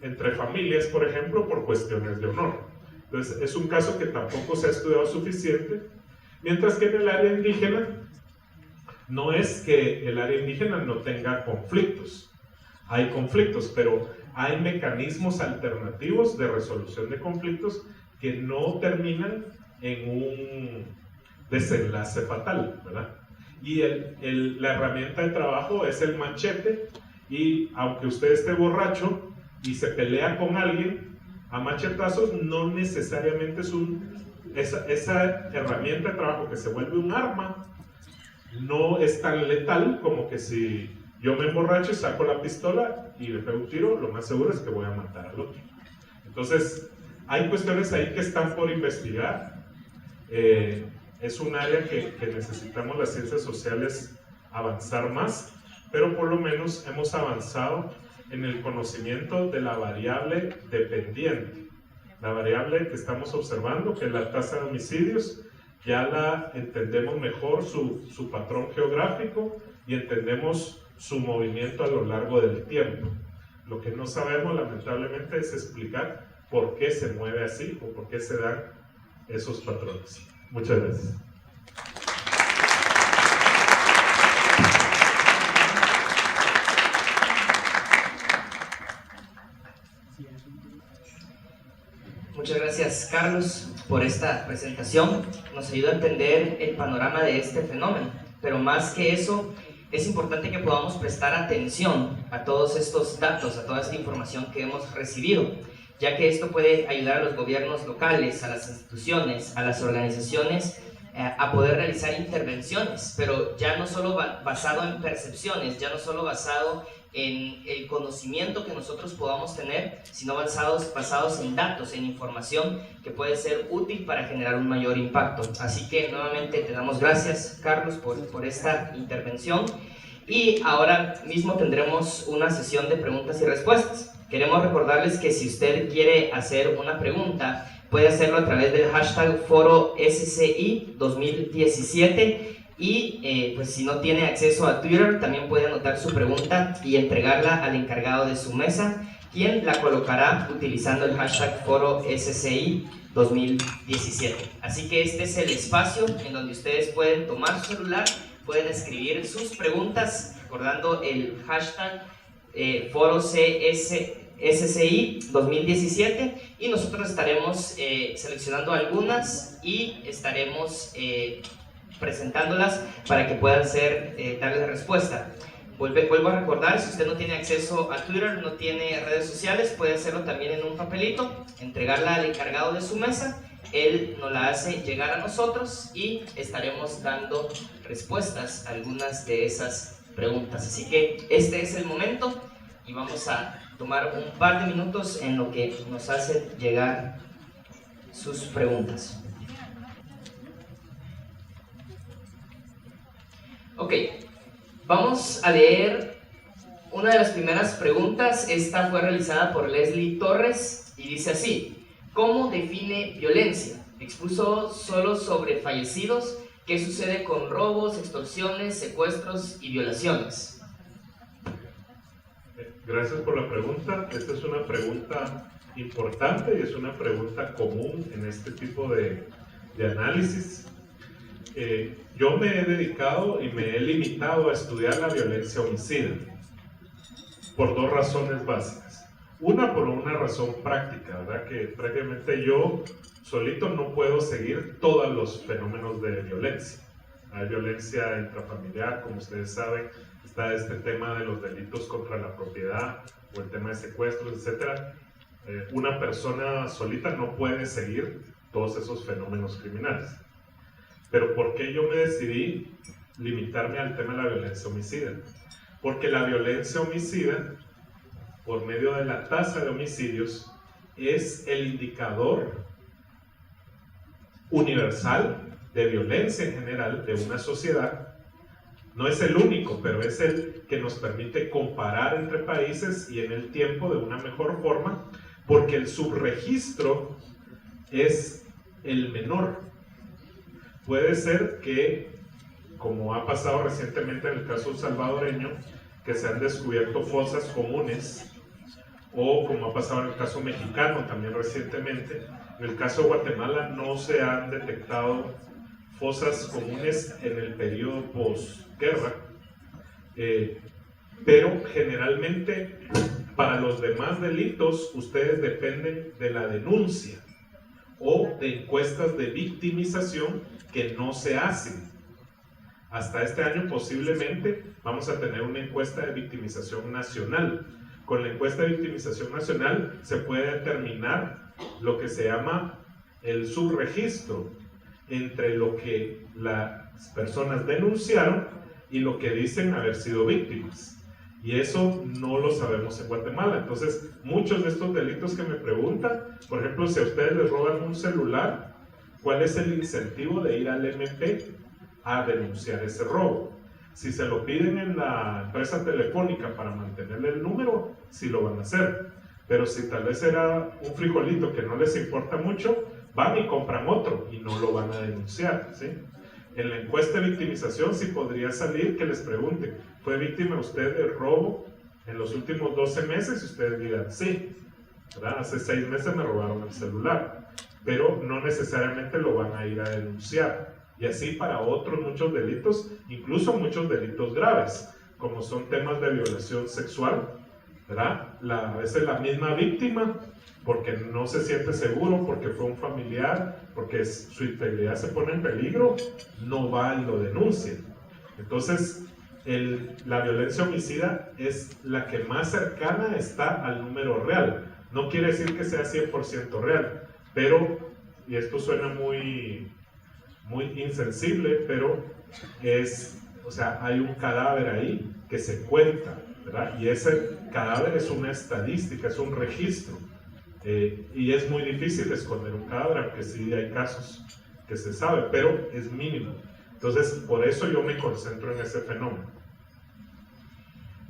entre familias, por ejemplo, por cuestiones de honor. Entonces, es un caso que tampoco se ha estudiado suficiente, mientras que en el área indígena, no es que el área indígena no tenga conflictos, hay conflictos, pero hay mecanismos alternativos de resolución de conflictos que no terminan en un desenlace fatal, ¿verdad? Y la herramienta de trabajo es el machete, y aunque usted esté borracho y se pelea con alguien a machetazos, no necesariamente es esa herramienta de trabajo que se vuelve un arma, no es tan letal como que si yo me emborracho y saco la pistola y le pego un tiro, lo más seguro es que voy a matar al otro. Entonces, hay cuestiones ahí que están por investigar. Es un área que necesitamos las ciencias sociales avanzar más, pero por lo menos hemos avanzado en el conocimiento de la variable dependiente. La variable que estamos observando, que es la tasa de homicidios, ya la entendemos mejor su patrón geográfico y entendemos su movimiento a lo largo del tiempo. Lo que no sabemos, lamentablemente, es explicar por qué se mueve así o por qué se dan esos patrones. Muchas gracias. Muchas gracias, Carlos, por esta presentación. Nos ayuda a entender el panorama de este fenómeno, pero más que eso, es importante que podamos prestar atención a todos estos datos, a toda esta información que hemos recibido, ya que esto puede ayudar a los gobiernos locales, a las instituciones, a las organizaciones a poder realizar intervenciones, pero ya no solo basado en percepciones, ya no solo basado en el conocimiento que nosotros podamos tener, sino basados en datos, en información que puede ser útil para generar un mayor impacto. Así que nuevamente te damos gracias, Carlos, por esta intervención, y ahora mismo tendremos una sesión de preguntas y respuestas. Queremos recordarles que si usted quiere hacer una pregunta, puede hacerlo a través del hashtag Foro SCI 2017 y pues si no tiene acceso a Twitter, también puede anotar su pregunta y entregarla al encargado de su mesa, quien la colocará utilizando el hashtag Foro SCI 2017. Así que este es el espacio en donde ustedes pueden tomar su celular, pueden escribir sus preguntas recordando el hashtag Foro SCI 2017 y nosotros estaremos seleccionando algunas y estaremos presentándolas para que puedan darle respuesta. Vuelvo a recordar, si usted no tiene acceso a Twitter, no tiene redes sociales, puede hacerlo también en un papelito, entregarla al encargado de su mesa, él nos la hace llegar a nosotros y estaremos dando respuestas a algunas de esas preguntas. Así que este es el momento y vamos a tomar un par de minutos en lo que nos hacen llegar sus preguntas. Ok, vamos a leer una de las primeras preguntas. Esta fue realizada por Leslie Torres y dice así: ¿cómo define violencia? Expuso solo sobre fallecidos. ¿Qué sucede con robos, extorsiones, secuestros y violaciones? Gracias por la pregunta. Esta es una pregunta importante y es una pregunta común en este tipo de análisis. Yo me he dedicado y me he limitado a estudiar la violencia homicida por dos razones básicas. Una, por una razón práctica, ¿verdad? Que prácticamente yo solito no puedo seguir todos los fenómenos de violencia. Hay violencia intrafamiliar, como ustedes saben, está este tema de los delitos contra la propiedad o el tema de secuestros, etc. Una persona solita no puede seguir todos esos fenómenos criminales. Pero ¿por qué yo me decidí limitarme al tema de la violencia homicida? Porque la violencia homicida, por medio de la tasa de homicidios, es el indicador universal de violencia en general de una sociedad. No es el único, pero es el que nos permite comparar entre países y en el tiempo de una mejor forma, porque el subregistro es el menor. Puede ser que, como ha pasado recientemente en el caso salvadoreño, que se han descubierto fosas comunes, o como ha pasado en el caso mexicano también recientemente, en el caso de Guatemala no se han detectado fosas comunes en el periodo posguerra, pero generalmente para los demás delitos ustedes dependen de la denuncia o de encuestas de victimización que no se hacen. Hasta este año posiblemente vamos a tener una encuesta de victimización nacional. Con la encuesta de victimización nacional se puede determinar lo que se llama el subregistro entre lo que las personas denunciaron y lo que dicen haber sido víctimas. Y eso no lo sabemos en Guatemala. Entonces, muchos de estos delitos que me preguntan, por ejemplo, si a ustedes les roban un celular, ¿cuál es el incentivo de ir al MP a denunciar ese robo? Si se lo piden en la empresa telefónica para mantenerle el número, sí lo van a hacer. Pero si tal vez era un frijolito que no les importa mucho, van y compran otro y no lo van a denunciar, ¿sí? En la encuesta de victimización sí podría salir que les pregunte, ¿fue víctima usted de robo en los últimos 12 meses? Y ustedes digan, sí, ¿verdad? Hace 6 meses me robaron el celular, pero no necesariamente lo van a ir a denunciar. Y así para otros muchos delitos, incluso muchos delitos graves, como son temas de violación sexual, ¿verdad? A veces la misma víctima, porque no se siente seguro, porque fue un familiar, porque su integridad se pone en peligro, no va y lo denuncia. Entonces, la violencia homicida es la que más cercana está al número real. No quiere decir que sea 100% real, pero, y esto suena muy insensible, pero o sea, hay un cadáver ahí que se cuenta, ¿verdad? Y ese cadáver es una estadística, es un registro. Y es muy difícil esconder un cadáver, aunque sí hay casos que se sabe, pero es mínimo. Entonces, por eso yo me concentro en ese fenómeno.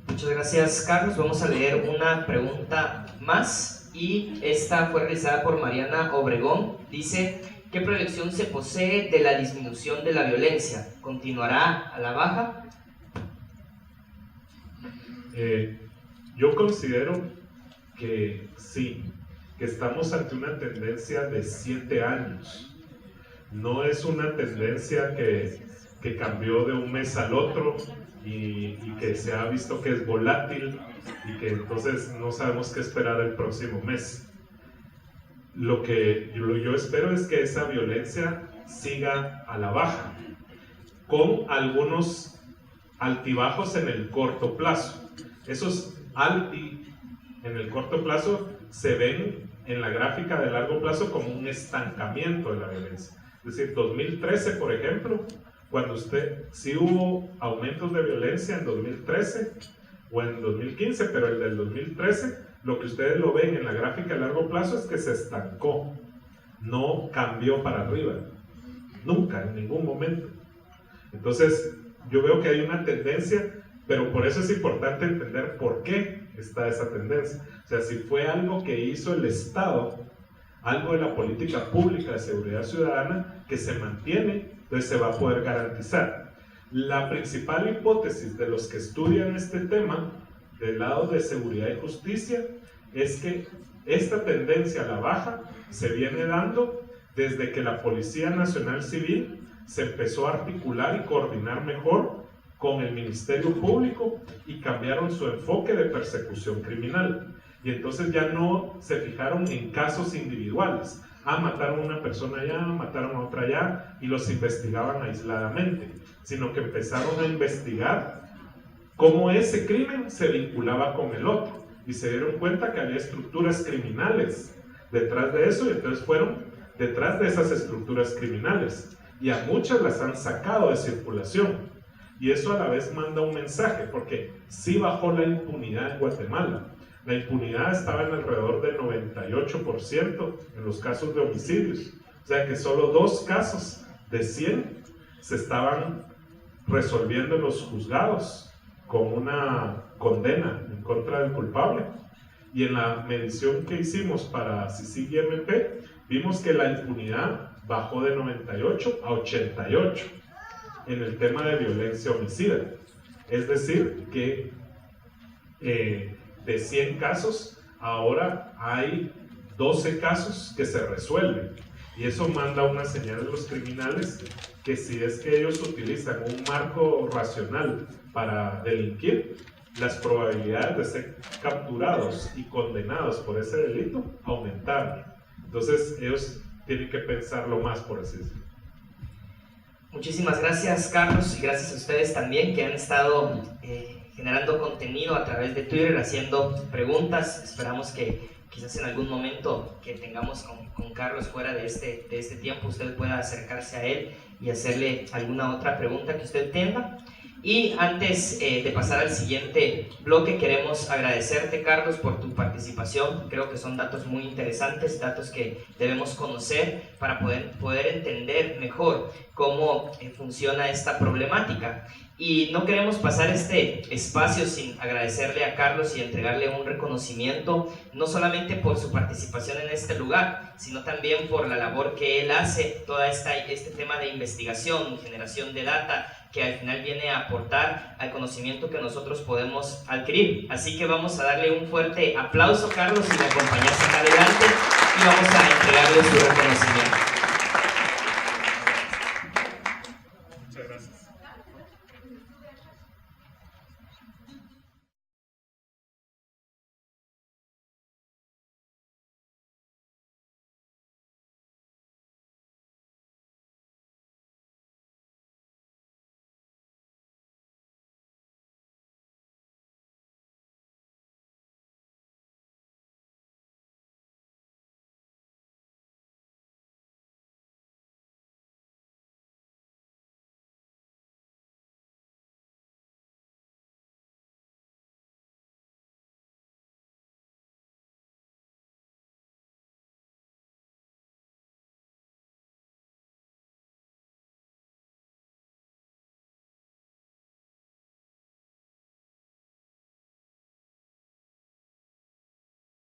Muchas gracias, Carlos. Vamos a leer una pregunta más, y esta fue realizada por Mariana Obregón. Dice: ¿qué proyección se posee de la disminución de la violencia? ¿Continuará a la baja? Yo considero que sí, que estamos ante una tendencia de 7 años. No es una tendencia que cambió de un mes al otro y que se ha visto que es volátil y que entonces no sabemos qué esperar el próximo mes. Lo que yo espero es que esa violencia siga a la baja, con algunos altibajos en el corto plazo. Esos alti en el corto plazo se ven en la gráfica de largo plazo como un estancamiento de la violencia. Es decir, 2013, por ejemplo, cuando sí hubo aumentos de violencia en 2013 o en 2015, pero el del 2013, lo que ustedes lo ven en la gráfica de largo plazo es que se estancó, no cambió para arriba, nunca, en ningún momento. Entonces, yo veo que hay una tendencia, pero por eso es importante entender por qué está esa tendencia. O sea, si fue algo que hizo el Estado, algo de la política pública de seguridad ciudadana que se mantiene, entonces se va a poder garantizar. La principal hipótesis de los que estudian este tema, del lado de seguridad y justicia, es que esta tendencia a la baja se viene dando desde que la Policía Nacional Civil se empezó a articular y coordinar mejor con el Ministerio Público y cambiaron su enfoque de persecución criminal. Y entonces ya no se fijaron en casos individuales. Mataron a una persona allá, mataron a otra allá, y los investigaban aisladamente, sino que empezaron a investigar cómo ese crimen se vinculaba con el otro, y se dieron cuenta que había estructuras criminales detrás de eso, y entonces fueron detrás de esas estructuras criminales, y a muchas las han sacado de circulación. Y eso a la vez manda un mensaje, porque sí bajó la impunidad en Guatemala. La impunidad estaba en alrededor del 98% en los casos de homicidios. O sea que solo 2 casos de 100 se estaban resolviendo en los juzgados con una condena en contra del culpable. Y en la medición que hicimos para CICIG y MP, vimos que la impunidad bajó de 98 a 88 en el tema de violencia homicida. Es decir, que de 100 casos, ahora hay 12 casos que se resuelven. Y eso manda una señal a los criminales que si es que ellos utilizan un marco racional para delinquir, las probabilidades de ser capturados y condenados por ese delito aumentaron. Entonces ellos tienen que pensarlo más, por así decirlo. Muchísimas gracias, Carlos, y gracias a ustedes también que han estado generando contenido a través de Twitter, haciendo preguntas. Esperamos que quizás en algún momento que tengamos con Carlos fuera de este tiempo, usted pueda acercarse a él y hacerle alguna otra pregunta que usted tenga. Y antes de pasar al siguiente bloque, queremos agradecerte, Carlos, por tu participación. Creo que son datos muy interesantes, datos que debemos conocer para poder entender mejor cómo funciona esta problemática. Y no queremos pasar este espacio sin agradecerle a Carlos y entregarle un reconocimiento, no solamente por su participación en este lugar, sino también por la labor que él hace, todo este tema de investigación y generación de data, que al final viene a aportar al conocimiento que nosotros podemos adquirir. Así que vamos a darle un fuerte aplauso, Carlos, si me acompañas acá adelante, y vamos a entregarle su reconocimiento. Muchas gracias.